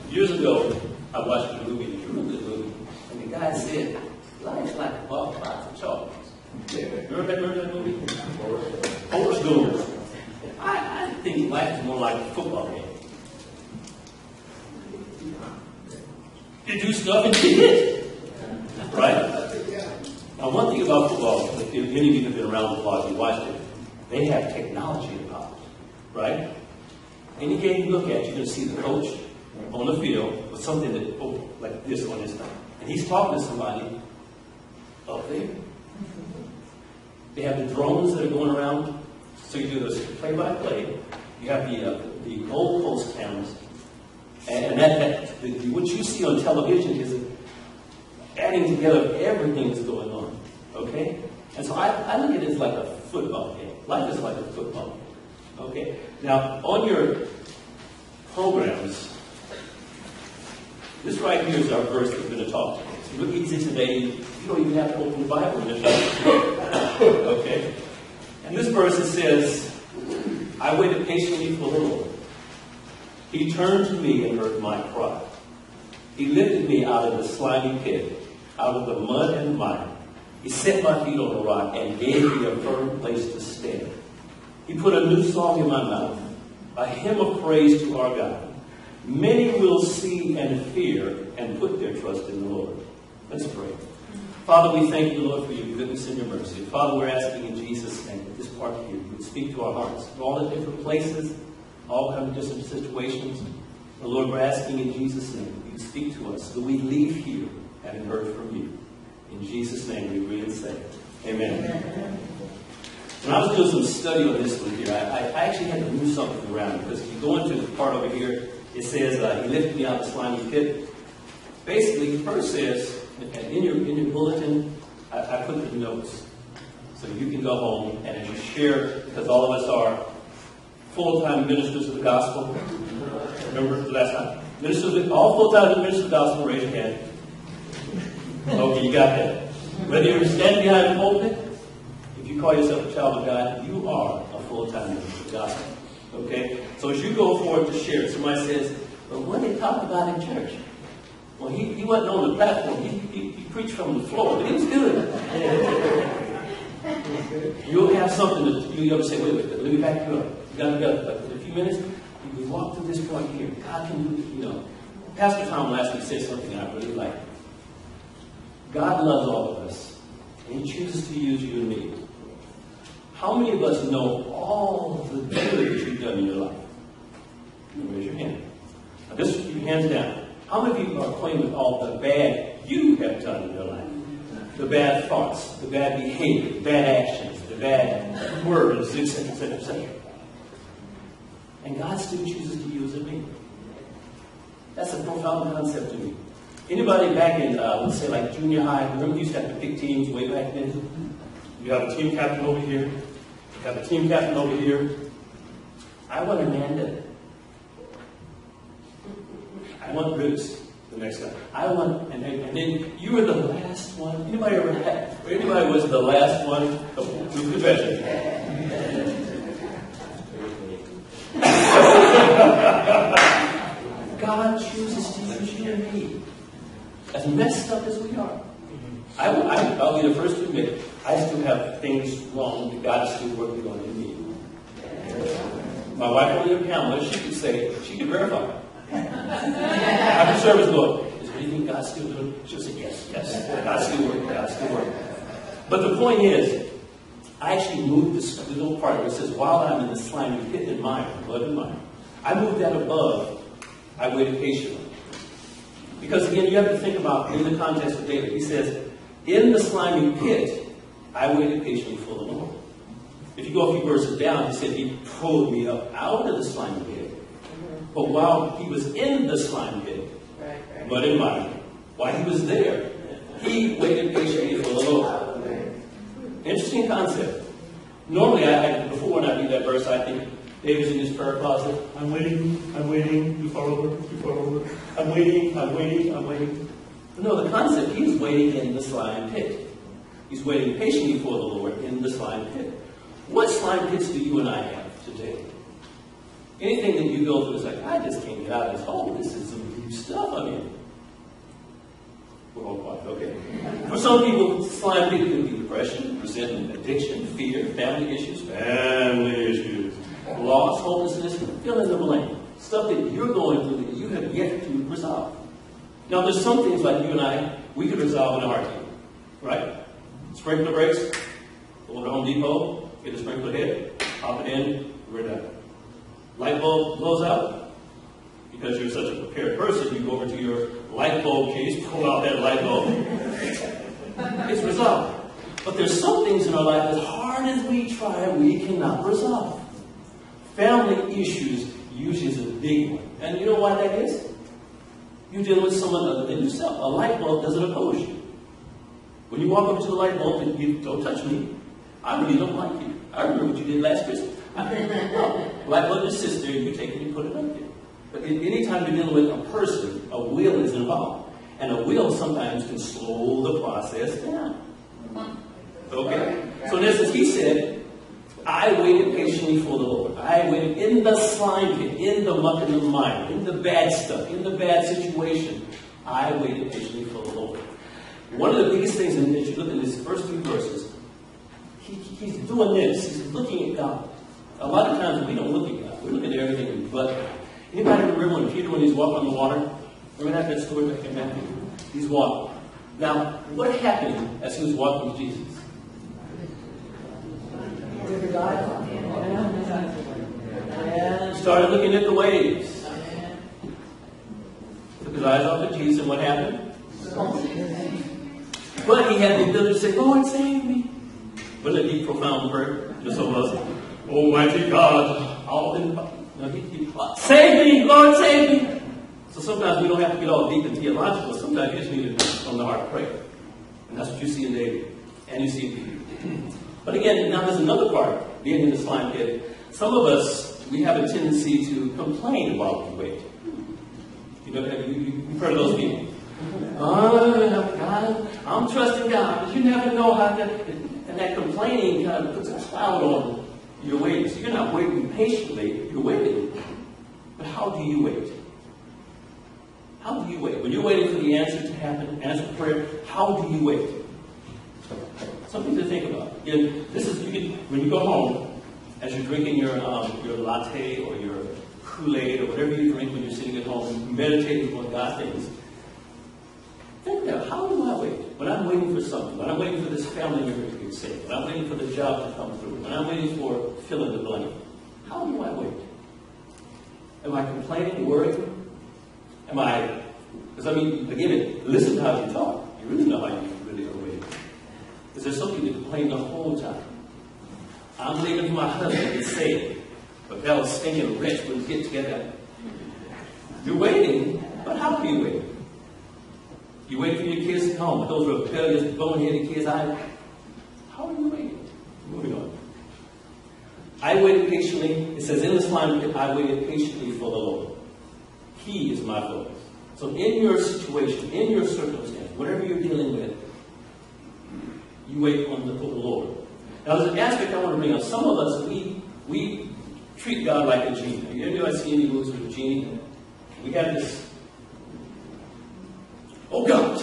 Years ago, I watched a movie, a real good movie, and the guy said, life's like a box of chocolates. Remember that movie? Forrest Gump. I think life is more like a football game. You do stuff and you hit. Right? Now, one thing about football, if any of you have been around the block, you watched it, they have technology involved. Right? Any game you look at, you're going to see the coach on the field with something that, like this on his thumb. And he's talking to somebody up there. They have the drones that are going around. So you do this play-by-play. You have the goalpost cameras. And what you see on television is adding together everything that's going on. Okay? And so I look at it as like a football game. Life is like a football game. Okay? Now, on your programs, this right here is our verse that we're going to talk to. It's real easy today. You don't even have to open the Bible in this. Okay? And this verse, it says, I waited patiently for the Lord. He turned to me and heard my cry. He lifted me out of the slimy pit, out of the mud and mire. He set my feet on the rock and gave me a firm place to stand. He put a new song in my mouth, a hymn of praise to our God. Many will see and fear and put their trust in the Lord. Let's pray. Father, we thank you, Lord, for your goodness and your mercy. Father, we're asking in Jesus' name that this part here, you would speak to our hearts. In all the different places, all kinds of different situations. But Lord, we're asking in Jesus' name that you speak to us so that we leave here having heard from you. In Jesus' name we agree and say, Amen. Amen. When I was doing some study on this one here, I actually had to move something around because if you go into the part over here, it says, he lifted me out of the slimy pit. Basically, the verse says, in your bulletin, I put the notes. So you can go home and as you share, because all of us are full-time ministers of the gospel. Remember the last time? All full-time ministers of the gospel, raise your hand. Okay, you got that. Whether you're standing behind the pulpit, if you call yourself a child of God, you are a full-time minister of the gospel. Okay? So as you go forward to share, somebody says, well, what did they talk about in church? Well, he wasn't on the platform. He preached from the floor, but he was good. You'll have something that you ever say, wait, let me back you up. You got to go. But in a few minutes, you can walk through this point here. God can do, Pastor Tom last week said something I really like. God loves all of us, and he chooses to use you and me. How many of us know all the good that you've done in your life? Raise your hand. Now, just keep your hands down. How many of you are acquainted with all the bad you have done in your life? The bad thoughts, the bad behavior, the bad actions, the bad words, etc., etc., etc. And God still chooses to use me. That's a profound concept to me. Anybody back in, let's say, like junior high, remember you used to have to pick teams way back then? You have a team captain over here. You have a team captain over here. I want Amanda. I want Bruce the next time. I want, and then you were the last one. Anybody ever had, or anybody was the last one? Who's the best? God chooses to use you and me. As messed up as we are. I'll be the first to admit, I still have things wrong that God is still working on in me. My wife, Olivia Pamela, she could say, she could verify. After service, Lord, is there anything God's still doing? She'll say, yes. God's still working. But the point is, I actually moved this little part where it says, while I'm in the slimy pit and mire, blood and mire, I moved that above, I waited patiently. Because again, you have to think about, in the context of David, he says, in the slimy pit, I waited patiently for the Lord. If you go a few verses down, he said he pulled me up out of the slimy pit. But while he was in the slime pit, but in mine, while he was there, he waited patiently for the Lord. Interesting concept. Normally, before when I read that verse, I think David's in his prayer closet. I'm waiting, you fall over. I'm waiting. No, the concept, he's waiting in the slime pit. He's waiting patiently for the Lord in the slime pit. What slime pits do you and I have today? Anything that you go through is like, I just can't get out of this hole. This is deep stuff. I mean, we're all quiet. Okay. For some people, slime pit can be depression, resentment, addiction, fear, family issues, loss, hopelessness, fill in the blank. Stuff that you're going through that you have yet to resolve. Now, there's some things like you and I, we could resolve in a heartbeat, right? Sprinkler breaks, go to Home Depot, get a sprinkler head, pop it in, we're done. Light bulb blows out, because you're such a prepared person, you go over to your light bulb case, pull out that light bulb. It's resolved. But there's some things in our life, as hard as we try, we cannot resolve. Family issues usually is a big one. And you know why that is? You're dealing with someone other than yourself. A light bulb doesn't oppose you. When you walk up to the light bulb and you don't touch me, I really don't like you. I remember what you did last Christmas. No, light bulb just sits there, you take it and you put it up there. But anytime you're dealing with a person, a will is involved. And a will sometimes can slow the process down. Okay? So in essence, he said, I waited patiently for the Lord. I waited in the slime pit, in the muck and the mire, in the bad stuff, in the bad situation. I waited patiently for the Lord. One of the biggest things, as you look at these first few verses, he's doing this. He's looking at God. A lot of times we don't look at God. We're looking at everything but. Anybody remember when Peter, when he's walking on the water? Remember that story back in Matthew? He's walking. Now, what happened as he was walking with Jesus? He started looking at the waves. Took his eyes off of Jesus, and what happened? But he had the ability to say, Lord, save me. Wasn't it a deep, profound prayer? Just so was. Almighty God, save me, Lord, save me. So sometimes we don't have to get all deep and theological. Sometimes you just need to from the heart pray. And that's what you see in David. And you see in Peter. But again, now there's another part, being in the slime pit. Some of us, we have a tendency to complain while we wait. You know, you've heard of those people. Oh, God, I'm trusting God, but you never know how to. And that complaining kind of puts a cloud on your waiting. So you're not waiting patiently, you're waiting. But how do you wait? How do you wait? When you're waiting for the answer to happen, answer prayer, how do you wait? Something to think about. Again, this is when you go home, as you're drinking your latte or your Kool-Aid or whatever you drink when you're sitting at home, meditating on God's things. Think about how do I wait? When I'm waiting for something, when I'm waiting for this family member to get saved, when I'm waiting for the job to come through, when I'm waiting for fill in the blank, how do I wait? Am I complaining, worrying? Am I? Because again, listen to how you talk. You really know how you really are waiting. Is there something to complain the whole time? I'm waiting for my husband to get saved, but that was stinking rich when we get together. You're waiting, but how do you wait? You wait for your kids to come. Those rebellious, bone-headed kids. How are you waiting? Moving on. I waited patiently. It says in this line, I waited patiently for the Lord. He is my focus. So in your situation, in your circumstance, whatever you're dealing with, you wait on the Lord. Now, there's an aspect I want to bring up. Some of us, we treat God like a genie. Anybody see any movies with a genie? We have this. Oh God,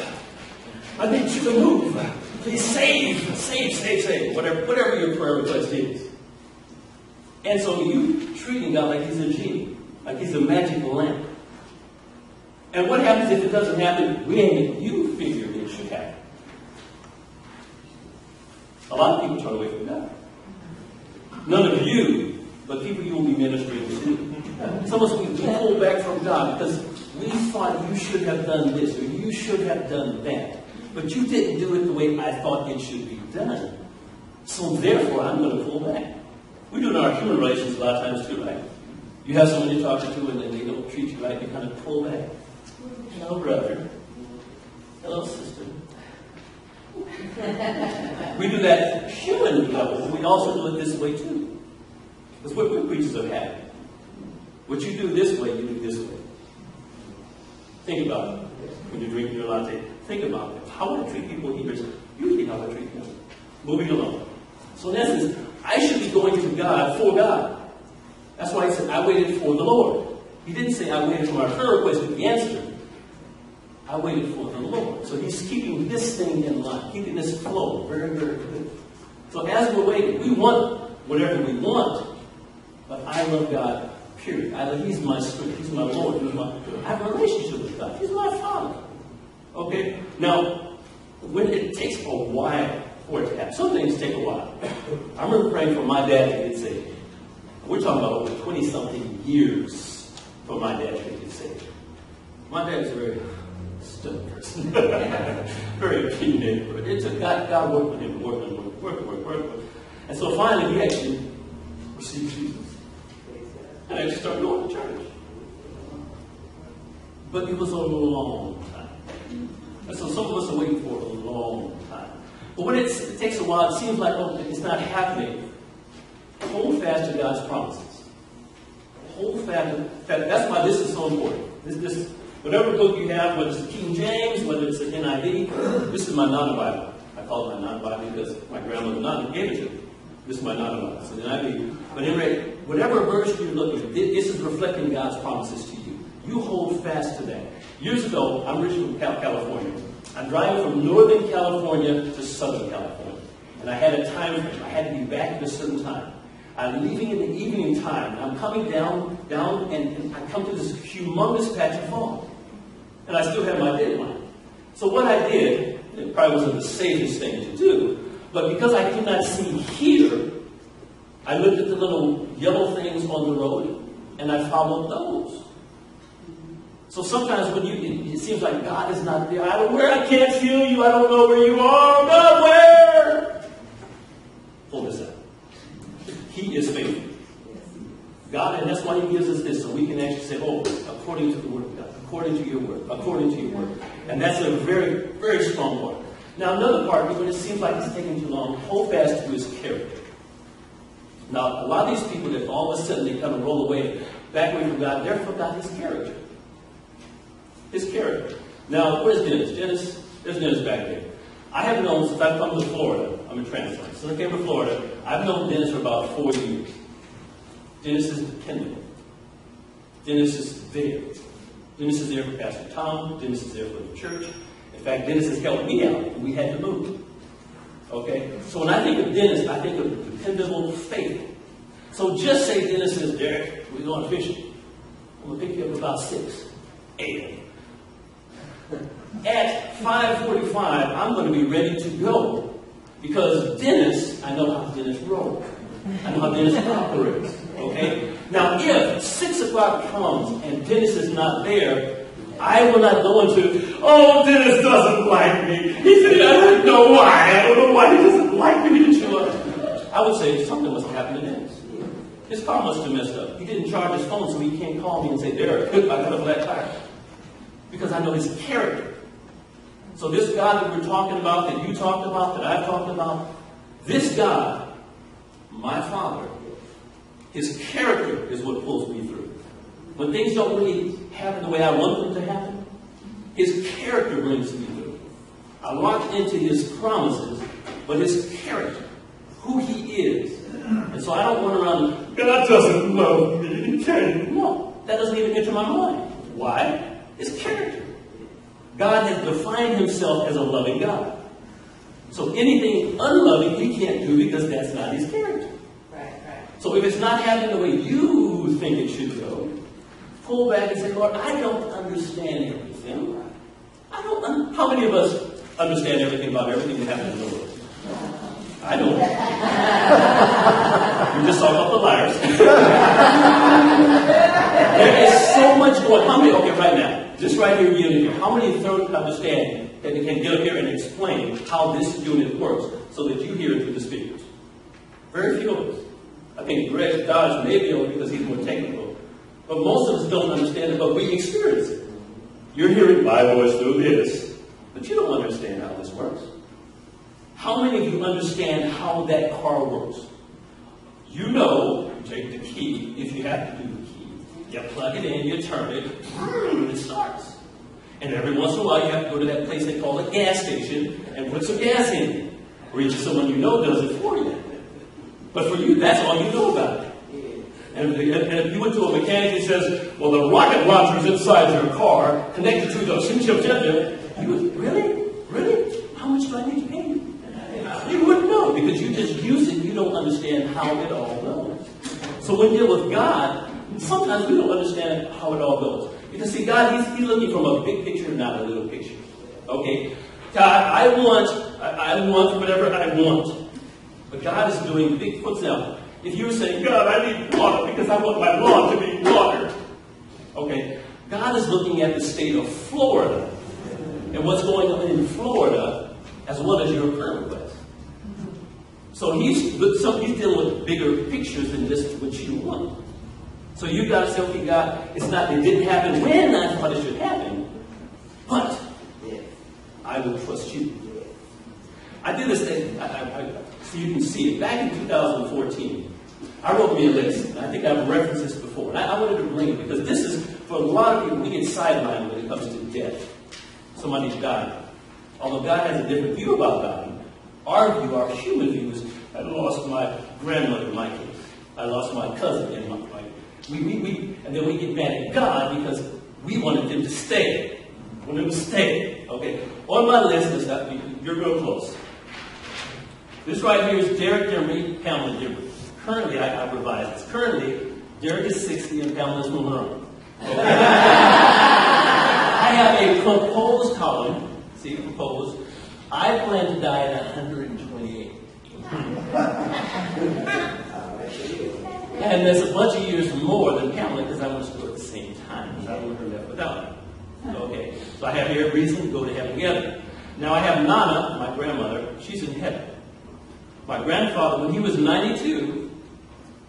I need you to move. Please save. Whatever your prayer request is. And so you treating God like he's a genie, like he's a magical lamp. And what happens if it doesn't happen when you figure it should happen? A lot of people turn away from God. None of you, but people you will be ministering to. Some of us, we pull back from God because we thought you should have done this or you should have done that. But you didn't do it the way I thought it should be done. So therefore, I'm going to pull back. We do it in our human relations a lot of times too, right? You have someone you're talking to and then they don't treat you right, you kind of pull back. Hello, brother. Hello, sister. We do that human level, but we also do it this way too. Because we're creatures of habit. What you do this way, you do this way. Think about it. When you're drinking your latte, think about it. How I treat people here is usually how I treat them. Moving along. So in essence, I should be going to God for God. That's why he said, I waited for the Lord. He didn't say, I waited for my prayer request to be answered. I waited for the Lord. So he's keeping this thing in line, keeping this flow very, very good. So as we're waiting, we want whatever we want, but I love God, period. He's my strength, he's my Lord, I have a relationship with God. He's my Father. Okay? Now, when it takes a while for it to happen, some things take a while. I remember praying for my dad to get saved. We're talking about over 20-something years for my dad to get saved. My dad is a very stubborn person. Very opinionated. But it took God worked with him, worked. And so finally, he actually received Jesus. And actually started going to church. But it was a long time. And so some of us are waiting for a long time. But when it takes a while, it seems like, oh, it's not happening. Hold fast to God's promises. Hold fast. That's why this is so important. This, whatever book you have, whether it's the King James, whether it's the NIV, this is my non-Bible. I call it my non-Bible because my grandmother gave it to me. This is my non-Bible. So the NIV. But anyway, whatever version you're looking at, this is reflecting God's promises to you. You hold fast to that. Years ago, I'm originally from California. I'm driving from Northern California to Southern California. And I had a time frame. I had to be back at a certain time. I'm leaving in the evening time. I'm coming down, and I come to this humongous patch of fog. And I still have my deadline. So what I did, it probably wasn't the safest thing to do, but because I could not see here, I looked at the little yellow things on the road, and I followed those. So sometimes when it seems like God is not there, I don't know where, I can't feel you, I don't know where you are, God, where? Pull this out. He is faithful. God, and that's why he gives us this, so we can actually say, oh, according to the word of God, according to your word, according to your word. And that's a very, very strong part. Now another part, when it seems like it's taking too long, hold fast to his character. Now, a lot of these people that all of a sudden they kind of roll away, back away from God, they forgot his character. His character. Now, where's Dennis? There's Dennis back there. I have known since I've come to Florida. I'm a translator. Since I came to Florida, I've known Dennis for about 4 years. Dennis is dependable. Dennis is there. Dennis is there for Pastor Tom. Dennis is there for the church. In fact, Dennis has helped me out when we had to move. Okay? So when I think of Dennis, I think of dependable faith. So just say Dennis says, Derek, we're going fishing. I'm going to pick you up about 6 a.m. At 5:45, I'm going to be ready to go. Because Dennis, I know how Dennis rolls. I know how Dennis operates. Okay? Now, if 6 o'clock comes and Dennis is not there, I will not go into, oh, Dennis doesn't like me. He said, I don't know why. I don't know why he doesn't like me. He didn't show up. I would say something must have happened to Dennis. His car must have messed up. He didn't charge his phone, so he can't call me and say, Derek, I got a flat tire. Because I know his character. So this God that we're talking about, that you talked about, that I've talked about, this God, my Father, his character is what pulls me through. When things don't really happen the way I want them to happen, his character brings me through. I lock into his promises, but his character, who he is. And so I don't run around, God doesn't love me. No, that doesn't even enter my mind. Why? His character. God has defined himself as a loving God. So anything unloving he can't do because that's not his character. Right. So if it's not happening the way you think it should go, pull back and say, Lord, I don't understand everything. How many of us understand everything about everything that happens in the world? I don't. We just saw about the liars. There is so much going. How many? Okay, right now. Just right here, here. How many thoroughly understand that they can get up here and explain how this unit works so that you hear it through the speakers? Very few of us. I think Greg Dodge may be able because he's more technical. But most of us don't understand it, but we experience it. You're hearing my voice do this, but you don't understand how this works. How many of you understand how that car works? You know, you take the key, if you have to do the key. You plug it in, you turn it, and it starts. And every once in a while, you have to go to that place they call a gas station and put some gas in it. Or either someone you know does it for you. But for you, that's all you know about it. And if you went to a mechanic and says, well, the rocket launcher is inside your car, connected to the chip, you would, really? Really? How much do I need to pay you? You wouldn't know, because you just use it, you don't understand how it all goes. So when you're with God, sometimes we don't understand how it all goes. Because see, God, He's looking from a big picture, not a little picture. Okay? God, I want whatever I want. But God is doing big, for example, if you were saying, God, I need water because I want my lawn to be watered. Okay? God is looking at the state of Florida and what's going on in Florida as well as your prayer request. So he's dealing with bigger pictures than just what you want. So you got to say, okay, God, it didn't happen when I thought it should happen, but I will trust you. I did this thing, so you can see it. Back in 2014, I wrote me a list. I think I've referenced this before. And I wanted to bring it because this is, for a lot of people, we get sidelined when it comes to death. Somebody's dying. Although God has a different view about dying, our human view is, I lost my grandmother in my case. I lost my cousin in my case. And then we get mad at God because we wanted them to stay. We wanted them to stay. Okay. On my list is that you're real close. This right here is Derek Demery, Pamela Demery. Currently, I revised this. Currently, Derek is 60 and Pamela is moving around. Okay. I have a proposed column. See, proposed. I plan to die at 128. And there's a bunch of years more than Pamela because I want to do it at the same time. I don't want her left without me. Okay. So I have every reason to go to heaven together. Now I have Nana, my grandmother. She's in heaven. My grandfather, when he was 92,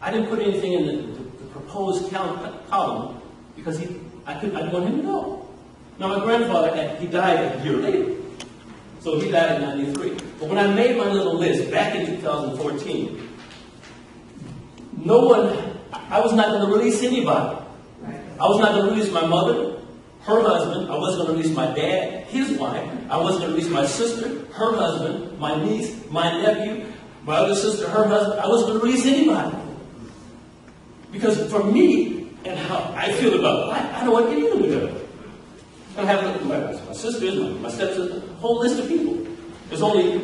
I didn't put anything in the proposed column because I didn't want him to know. Now my grandfather, he died a year later. So he died in 93. But when I made my little list back in 2014, I was not going to release anybody. I was not going to release my mother, her husband. I wasn't going to release my dad, his wife. I wasn't going to release my sister, her husband, my niece, my nephew, my other sister, her husband. I wasn't going to release anybody. Because for me and how I feel about life, I don't want to get into it. I have my sisters, my stepsisters, a whole list of people. There's only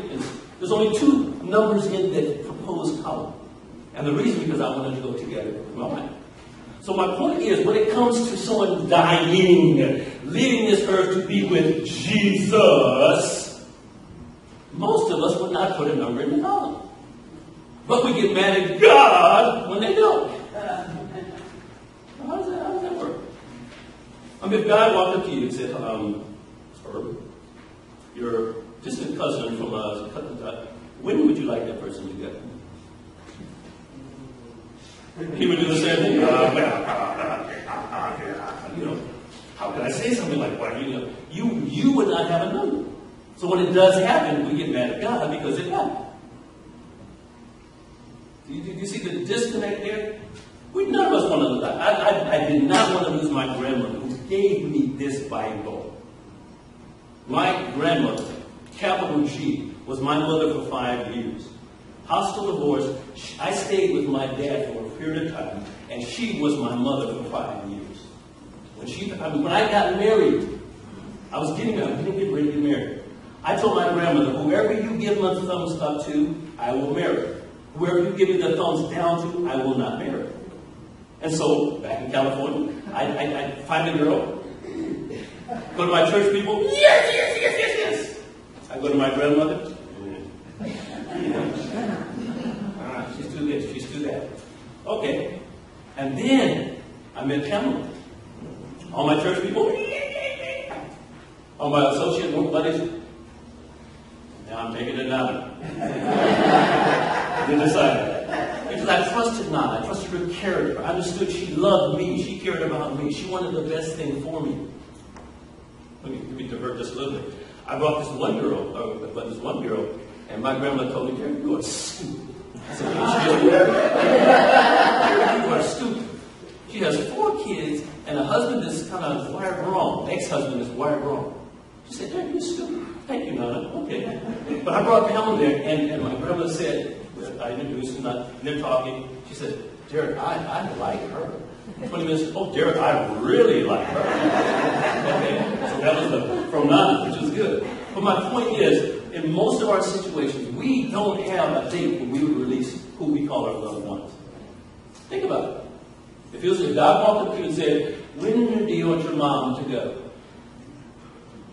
two numbers in that proposed column. And the reason because I wanted to go together with my wife. So my point is, when it comes to someone dying, leaving this earth to be with Jesus, most of us would not put a number in the column. But we get mad at God when they don't. How does that work? I mean, if God walked up to you and said, Herb, you're distant cousin from when would you like that person to go? He would do the same thing. How can I say something like that? You would not have a number. So when it does happen, we get mad at God because it happened. Do you see the disconnect there? None of us want to lose. I did not want to lose my grandmother who gave me this Bible. My grandmother, capital G, was my mother for 5 years. Hostile divorce. I stayed with my dad for a period of time, and she was my mother for 5 years. When I got married, I was getting ready to get married. I told my grandmother, whoever you give my thumbs up to, I will marry. Whoever you give me the thumbs down to, I will not marry. And so, back in California, I find a girl, go to my church people, yes. I go to my grandmother, she's too this, she's too that. Okay. And then I met Pamela. All my church people, all my associate work buddies, now I'm taking it down. They decided. Because I trusted Nana. I trusted her character. I understood she loved me. She cared about me. She wanted the best thing for me. Let me divert just a little bit. I brought this one girl, and my grandma told me, Gary, you are stupid. I said, you are stupid. She has 4 kids, and a husband is kind of wired wrong. Ex-husband is wired wrong. She said, Gary, you're stupid. Thank you, Nana. Okay. But I brought Pamela there, and my grandma said, I introduced her, and they're talking. She said, Derek, I like her. 20 minutes, oh, Derek, I really like her. Okay, so that was the from none, which was good. But my point is, in most of our situations, we don't have a date when we would release who we call our loved ones. Think about it. If God walked up to you and said, when do you want your mom to go?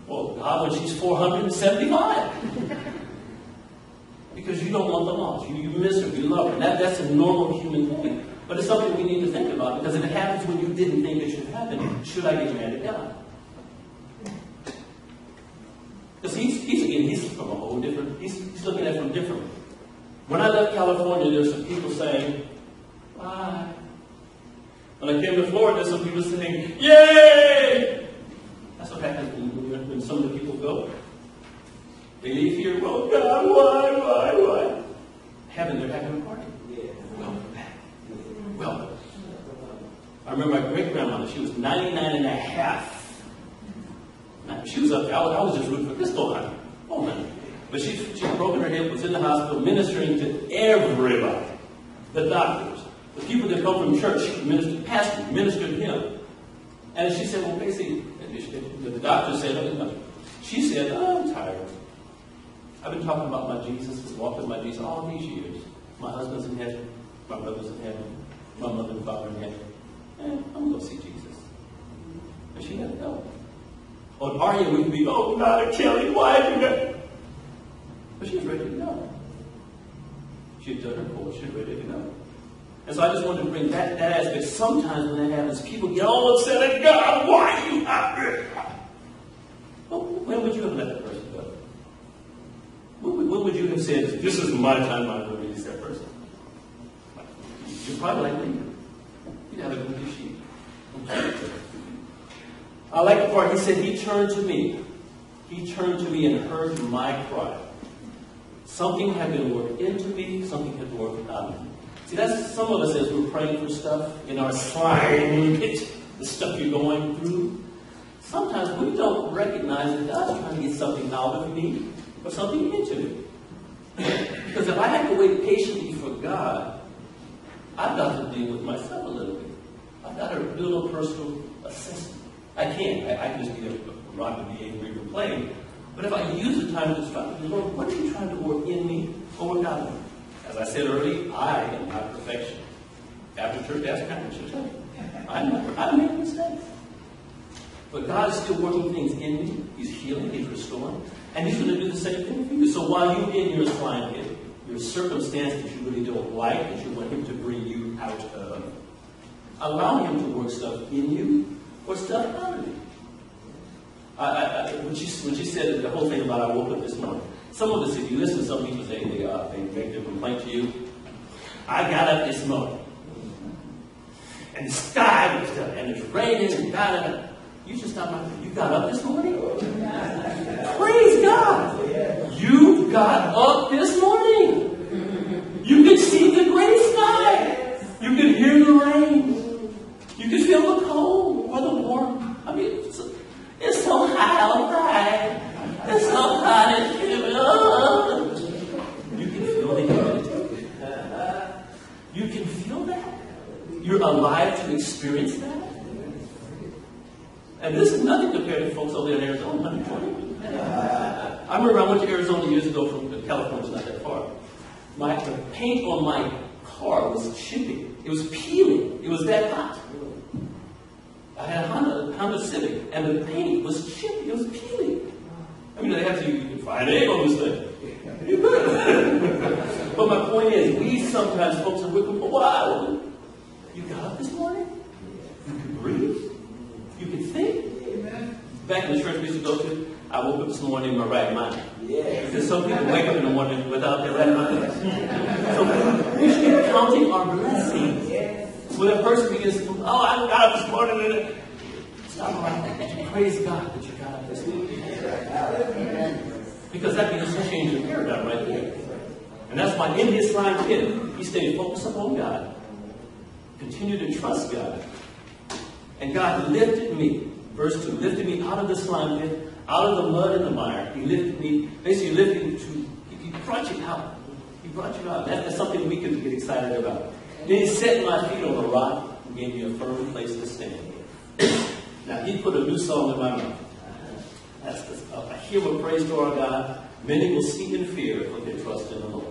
Well, God, when she's 475. Because you don't want the loss. You miss her. You love her. That's a normal human thing. But it's something we need to think about. Because if it happens when you didn't think it should happen, should I get mad at God? Because he's from a whole different, he's looking at it from differently. When I left California, there were some people saying, bye. When I came to Florida, some people saying, yay! That's what happens when some of the people go. They leave here, oh God, why? They're having a party. Welcome back. Welcome. I remember my great-grandmother, she was 99 and a half. She was up there. I was just rooting for this going oh man. But she broken her hip, was in the hospital, ministering to everybody. The doctors, the people that come from church, she ministered, pastor, ministered to him. And she said, well, basically, the doctor said, she said, oh, I'm tired. I've been talking about my Jesus, walking with my Jesus all these years. My husband's in heaven, my brother's in heaven, my mother and father in heaven. I'm going to go see Jesus. And she had to go. On Arya, we could be, oh, God, Kelly, why did you go? But she was ready to go. She had done her course. She was ready to go. And so I just wanted to bring that aspect. Sometimes when that happens, people get all upset at God. Why are you out there? Well, when would you have let that person go? When would you have said, this is my time, I'm going to release that person? You're probably like me. You'd have a good sheep. I like the part, he said, he turned to me. He turned to me and heard my cry. Something had been worked into me, something had been worked out of me. See, that's some of us as we're praying for stuff in our slime pit, the stuff you're going through. Sometimes we don't recognize that God's trying to get something out of me or something into me. Because if I have to wait patiently for God, I've got to deal with myself a little bit. I've got to do a little personal assessment. I can't. I can just be a rock and be angry or playing. But if I use the time to instruct, Lord, what are you trying to work in me or work out of me? As I said earlier, I am not perfection. After church, ask parents, she'll tell you. I make mistakes. But God is still working things in me. He's healing, He's restoring. And He's going to do the same thing for you. So while you're in your slime pit, your circumstance that you really don't like, that you want Him to bring you out of, allow Him to work stuff in you or stuff out of you. When she said the whole thing about I woke up this morning, some of us, if you listen to some people say they make their complaint to you, I got up this morning, and the sky was done, and it's raining, and God, you just stop my you got up this morning? Praise God! You got up this morning! You could see the gray sky! You could hear the rain! You could feel the cold or the warm. I mean, it's so high outside. It's so hot and humid. You can feel the humidity. You can feel that. You're alive to experience that. And this is nothing compared to folks over there in Arizona. I remember I went to Arizona years ago from California, it's not that far. The paint on my car was chipping. It was peeling. It was that hot. I had a Honda Civic, and the paint was chipping. It was peeling. I mean, they have to you can find egg on this thing. You could. But my point is, we sometimes, folks are looking for why. You got up this morning? You can breathe? You can think? Back in the church we used to go to, I woke up this morning in my right mind. Because some people wake up in the morning without their right mind. So we should be counting our blessings. When a person begins to, I got up this morning, stop right. Praise God that you got up this morning. Because that begins to change your paradigm right there. And that's why in his slime pit, he stayed focused upon God. Continue to trust God. And God lifted me, verse 2, lifted me out of the slime pit, out of the mud and the mire. He lifted me, basically lifted me he brought you out. He brought you out. That's something we can get excited about. Then he set my feet on a rock and gave me a firm place to stand. Now, he put a new song in my mouth. That's the stuff. I hear a praise to our God. Many will see in fear, but they trust in the Lord.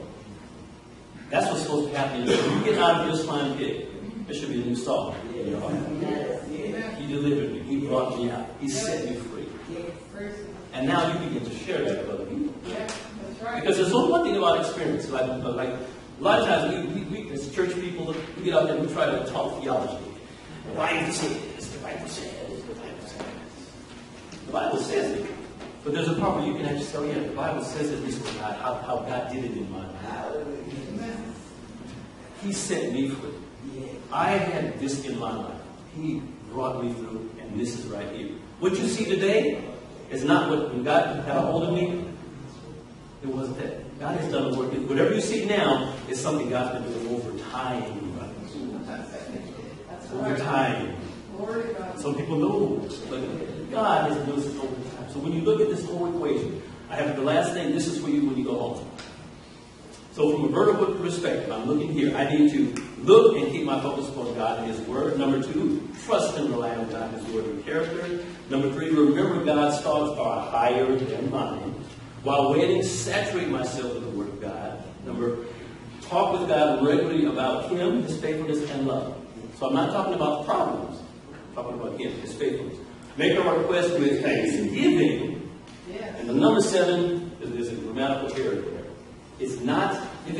That's what's supposed to happen. When you get out of your slime pit, there should be a new song in your heart. He delivered me. He brought me out. He set me free. And now you begin to share that with other people. Because there's only one thing about experience. Like a lot of times we as church people, we get out there and we try to talk theology. The Bible says, the Bible says, the Bible says. The Bible says it. But there's a part where you can actually say, oh yeah, the Bible says it this way, God, how God did it in my life. He set me free. I had this in my life. He brought me through, and this is right here. What you see today is not what when God had a hold of me. It wasn't that. God has done the work. Whatever you see now is something God's been doing over time. Over time. Some people know, but God has been doing this over time. So when you look at this whole equation, I have the last thing. This is for you when you go home. So from a vertical perspective, I'm looking here. I need to look and keep my focus upon God and His Word. Number 2, trust and rely on God and His Word and character. Number 3, remember God's thoughts are higher than mine. While waiting, saturate myself with the Word of God. Number, talk with God regularly about Him, His faithfulness, and love. So I'm not talking about problems. I'm talking about Him, His faithfulness. Make a request with thanksgiving. And the number 7, there's a grammatical error there. It's not if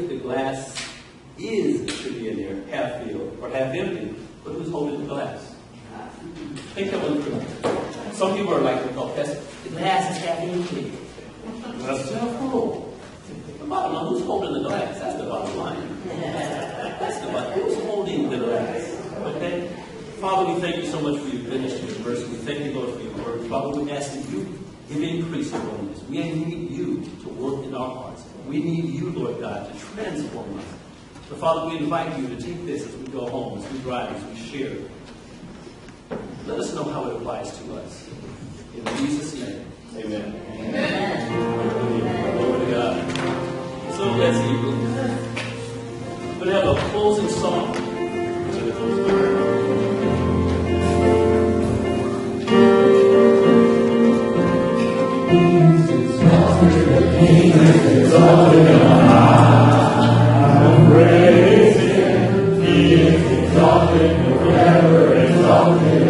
the glass should be in there half filled or half empty, but who's holding the glass? Think that one through. Some people are like, the glass is half empty. That's half full. The bottom line, who's holding the glass? That's the bottom line. That's the bottom. Who's holding the glass? Okay? Father, we thank you so much for your goodness and your mercy. We thank you, Lord, for your word. Father, we ask that you give increase in holiness. We need you to work in our hearts. We need you, Lord God, to transform us. So, Father, we invite you to take this as we go home, as we drive, as we share. Let us know how it applies to us. In Jesus' name, amen. Amen. Glory to God. So let's see. We're going to have a closing song. Exalted on high, praise Him. He is exalted forever, exalted.